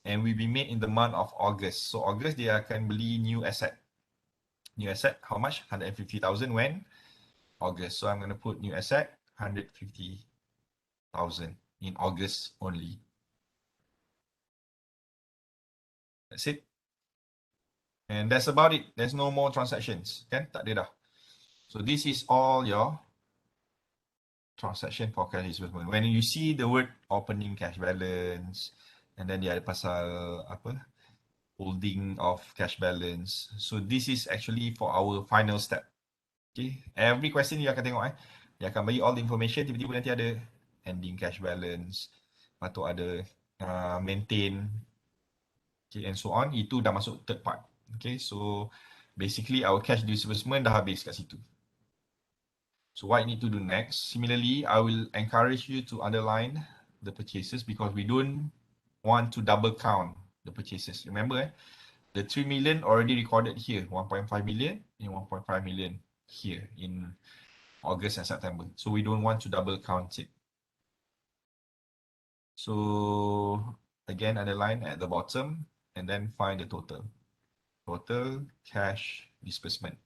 and will be made in the month of August. So August dia akan beli new asset. New asset, how much? 150,000 when? August. So I'm going to put new asset, 150,000 in August only. That's it. And that's about it. There's no more transactions. Kan? Tak ada dah. So this is all your transaction for cash disbursement. When you see the word opening cash balance, and then dia ada pasal apa? Holding of cash balance. So this is actually for our final step. Okay. Every question you akan tengok dia akan bagi all the information, tiba-tiba nanti ada ending cash balance, atau ada maintain, okay, and so on. Itu dah masuk third part. Okay, so basically our cash disbursement dah habis kat situ. So what you need to do next, similarly, I will encourage you to underline the purchases because we don't want to double count the purchases. Remember, the 3 million already recorded here, 1.5 million and 1.5 million here in August and September. So we don't want to double count it. So again, underline at the bottom and then find the total. Total cash disbursement.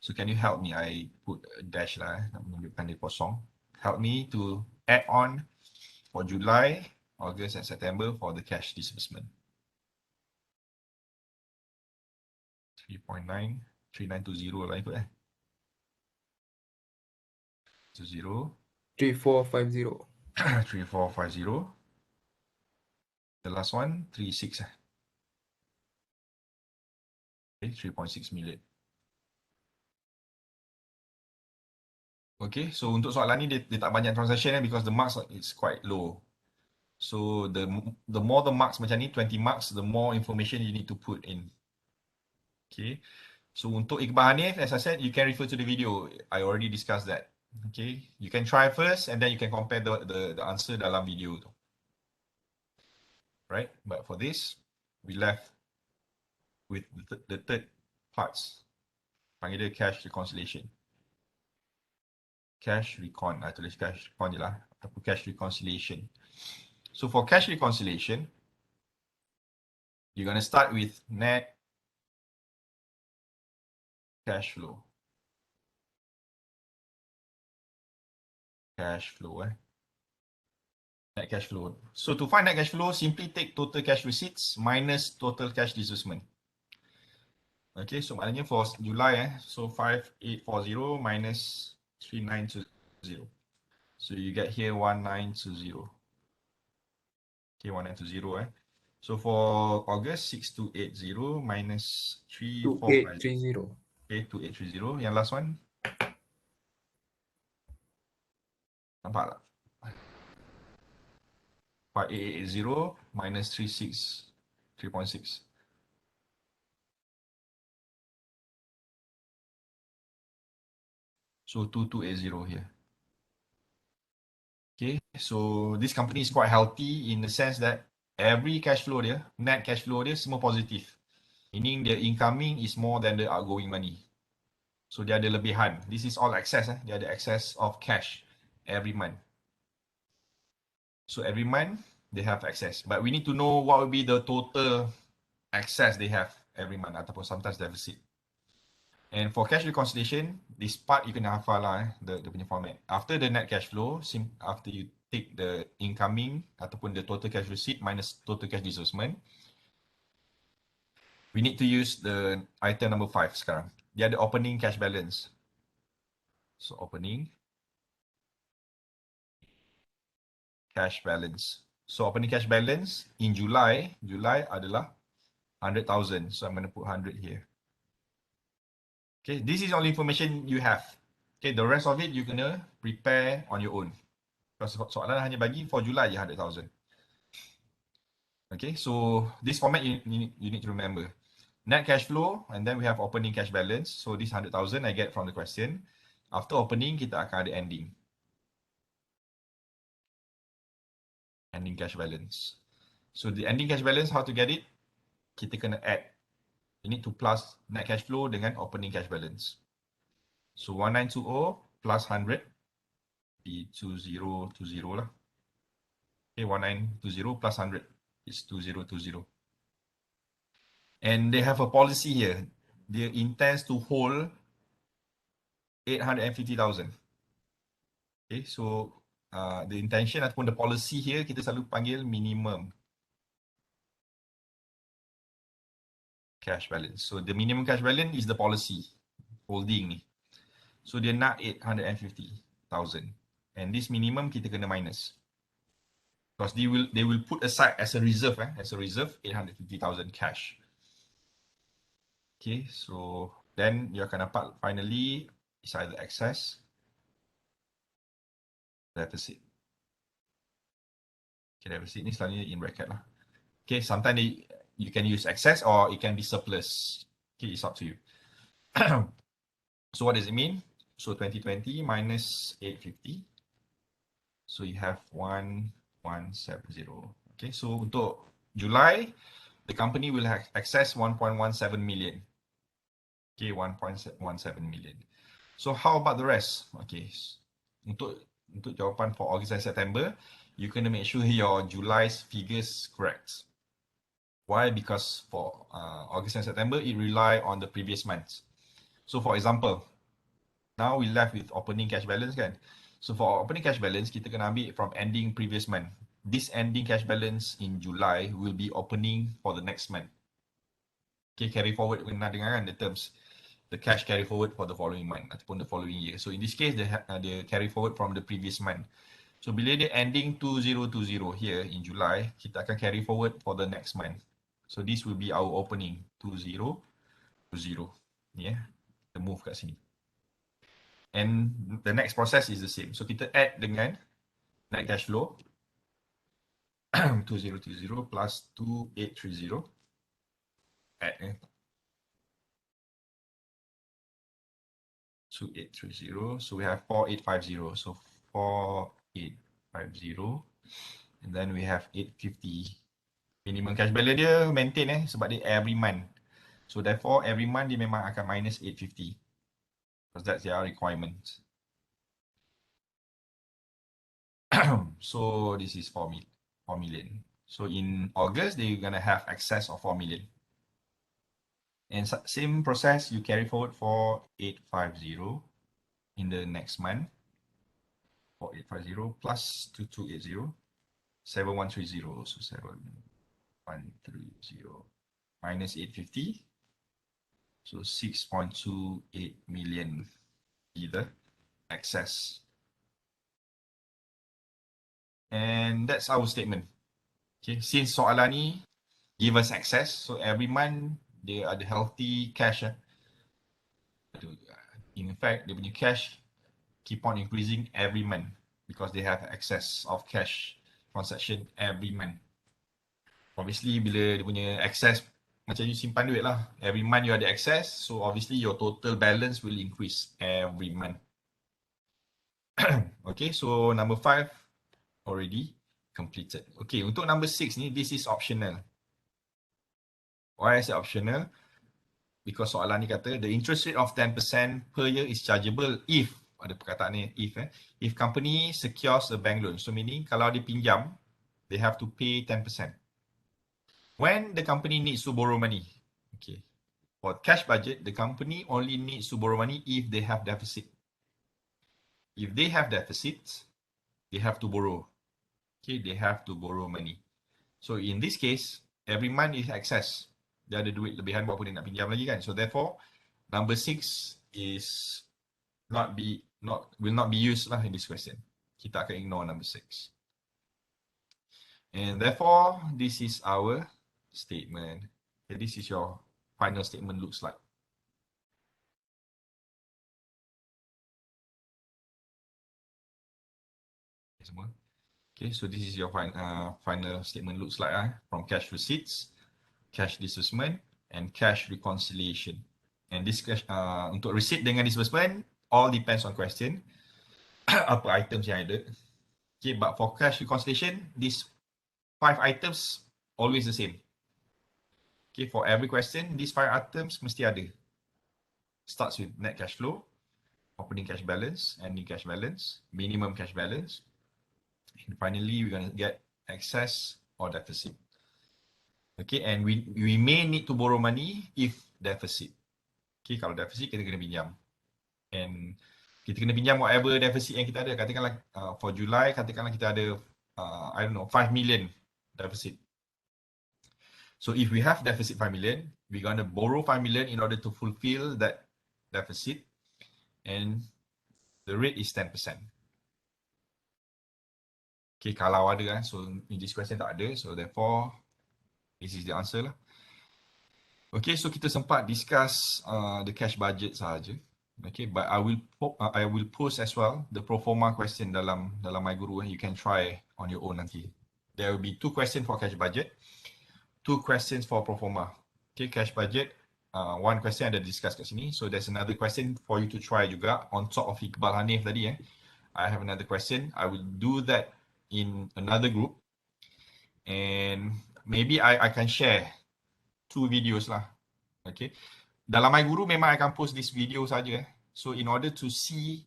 So can you help me? I put a dash lah, nak menunjukkan dia kosong. Help me to add on for July, August and September for the cash disbursement. 3.9, 3920 lah ikut 20, 3450. 3450. The last one, 36. Okay, 3.6 million. Okay, so untuk soalan ni dia tak banyak transaction because the marks is quite low. So the more the marks macam ni, 20 marks, the more information you need to put in. Okay, so untuk Iqbal Hanif, as I said, you can refer to the video. I already discussed that. Okay, you can try first and then you can compare the answer dalam video tu. Right, but for this, we left with the third parts. Panggil dia cash reconciliation. Cash recon, tulis cash recon je lah, ataupun cash reconciliation. So for cash reconciliation, you're going to start with net cash flow. Cash flow, net cash flow. So to find net cash flow, simply take total cash receipts minus total cash disbursement. Okay, so maknanya for July, so 5840 minus 3920. So you get here 1920. Okay, 1920. So for August, 6280 minus 3450. 2830. Okay, 2830. Yang last one. Nampak tak? 5880 minus 3.6. So 2280 here. Okay, so this company is quite healthy in the sense that every cash flow dia, net cash flow dia semua positif. Meaning the incoming is more than the outgoing money. So dia ada lebihan. This is all excess. Dia ada excess of cash every month. So every month they have excess. But we need to know what will be the total excess they have every month ataupun sometimes deficit. And for cash reconciliation, this part you can hafal lah, the punya format. After the net cash flow, after you take the incoming ataupun the total cash receipt minus total cash disbursement, we need to use the item number 5 sekarang. Dia ada opening cash balance. So opening cash balance. So opening cash balance in July adalah 100,000. So I'm going to put 100 here. Okay, this is all information you have. Okay, the rest of it you're gonna prepare on your own. Because soalan hanya bagi for July je 100,000. Okay, so this format you need to remember. Net cash flow, and then we have opening cash balance. So this 100,000 I get from the question. After opening, kita akan ada ending. Ending cash balance. So the ending cash balance, how to get it? Kita kena add. You need to plus net cash flow dengan opening cash balance. So 1920 plus 100 be 2020 lah. Okay, 1920 plus 100 is 2020. And they have a policy here. They intends to hold 850,000. Okay, so the intention ataupun the policy here kita selalu panggil minimum cash balance. So the minimum cash balance is the policy holding ni. So dia nak 850,000. And this minimum kita kena minus. Because they will put aside as a reserve 850,000 cash. Okay, so then you akan dapat finally is either excess deficit. Okay, deficit ni selalunya in bracket lah. Okay, sometimes you can use excess or it can be surplus. Okay, it's up to you. So what does it mean? So 2020 minus 850. So you have 1170. Okay, so untuk July, the company will have access 1.17 million. Okay, 1.17 million. So how about the rest? Okay, untuk jawapan for August and September, you kena make sure your July's figures correct. Why? Because for August and September, it rely on the previous months. So for example, now we left with opening cash balance kan. So for opening cash balance, kita kena ambil from ending previous month. This ending cash balance in July will be opening for the next month. Okay, carry forward kena dengar kan the terms. The cash carry forward for the following month ataupun the following year. So in this case, they carry forward from the previous month. So bila dia ending 2020 here in July, kita akan carry forward for the next month. So this will be our opening 2020. Yeah, the move kat sini. And the next process is the same. So kita add dengan net cash flow 2020 plus 2830. Add 2830. So we have 4850. So 4850. And then we have 850. Minimum cash balance dia maintain sebab dia every month. So therefore every month dia memang akan minus 850. Because that's their requirement. So this is 4 million. So in August, they're going to have excess of 4 million. And same process, you carry forward for 850 in the next month. 4850 plus 2280, 7130. So 7130 minus 850. So 6.28 million either excess. And that's our statement. Okay, since soalan ni give us access, so every month they ada healthy cash. In fact, dia punya cash keep on increasing every month because they have access of cash transaction every month. Obviously, bila dia punya access macam you simpan duit lah, every month you ada access, so obviously your total balance will increase every month. Okay, so number 5 already completed. Okay, untuk number 6 ni, this is optional. Why is it optional? Because soalan ni kata, the interest rate of 10% per year is chargeable if, ada perkataan ni, if company secures a bank loan. So meaning, kalau dia pinjam, they have to pay 10%. When the company needs to borrow money, okay, for cash budget, the company only needs to borrow money if they have deficit. If they have deficits, they have to borrow. Okay, they have to borrow money. So in this case, every month is excess. Dia ada duit lebihan buat apa dia nak pinjam lagi kan. So therefore, number 6 is will not be used lah in this question. Kita akan ignore number 6. And therefore, this is our statement. Okay, this is your final statement looks like. Okay, semua. Okay, so this is your final statement looks like from cash receipts, cash disbursement, and cash reconciliation. And this cash untuk receipt dengan disbursement all depends on question. Apa items yang ada. Okay, but for cash reconciliation, these 5 items always the same. Okay, for every question, these 5 items mesti ada. Starts with net cash flow, opening cash balance, ending cash balance, minimum cash balance, and finally we're going to get excess or deficit. Okay, and we may need to borrow money if deficit. Okay, kalau deficit kita kena pinjam. And kita kena pinjam whatever deficit yang kita ada. Katakanlah for July, katakanlah kita ada I don't know 5 million deficit. So if we have deficit 5 million, we're going to borrow 5 million in order to fulfill that deficit, and the rate is 10%. Okay, kalau ada so in this question tak ada, so therefore this is the answer lah. Okay, so kita sempat discuss the cash budget sahaja. Okay, but I will post as well the pro forma question dalam my guru. You can try on your own nanti. There will be 2 questions for cash budget, 2 questions for pro forma. Okay, cash budget, 1 question ada discuss kat sini. So there's another question for you to try juga on top of Iqbal Hanif tadi. I have another question. I will do that in another group. And maybe I can share 2 videos lah. Okay. Dalam my guru memang I akan post this video saja. So in order to see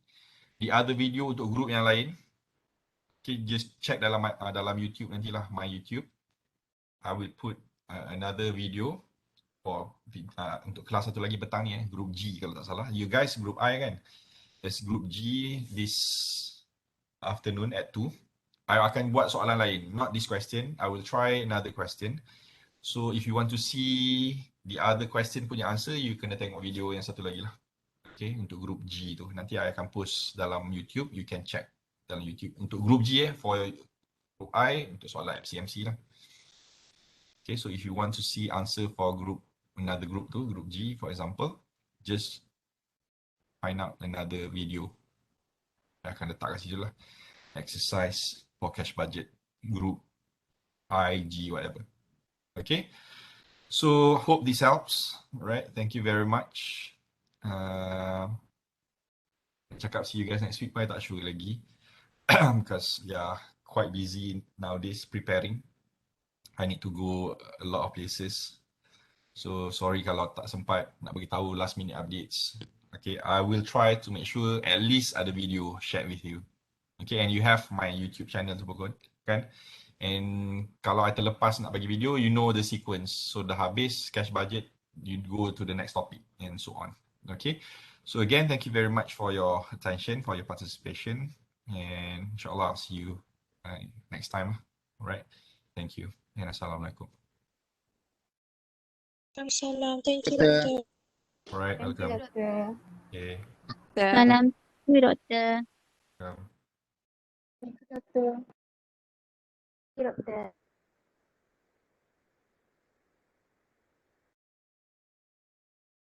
the other video untuk group yang lain, okay, just check dalam YouTube nantilah, my YouTube. I will put another video for untuk kelas satu lagi petang ni, group G kalau tak salah. You guys group I kan? There's group G this afternoon at 2. I akan buat soalan lain, not this question. I will try another question. So if you want to see the other question punya answer, you kena tengok video yang satu lagi lah. Okay, untuk group G tu. Nanti I akan post dalam YouTube, you can check dalam YouTube. Untuk group G for group I, untuk soalan FCMC lah. Okay, so if you want to see answer for another group tu, group G for example, just find out another video. I akan letak kat situ lah. Exercise for cash budget, group I, G, whatever. Okay, so hope this helps. Right, thank you very much. Cakap see you guys next week, but I tak sure lagi. Because yeah, quite busy nowadays preparing. I need to go a lot of places. So sorry kalau tak sempat nak bagi tahu last minute updates. Okay, I will try to make sure at least ada video shared with you. Okay, and you have my YouTube channel tu pun kan? And kalau I terlepas nak bagi video, you know the sequence. So dah habis cash budget, you go to the next topic and so on. Okay, so again, thank you very much for your attention, for your participation, and inshallah I'll see you next time. Alright, thank you and assalamualaikum. Assalamualaikum. Thank you, Doktor. Doctor. Alright, Thank you, welcome. Doctor. Okay, Salam, Doktor. welcome. Thank you, Doctor. Thank you, Doctor.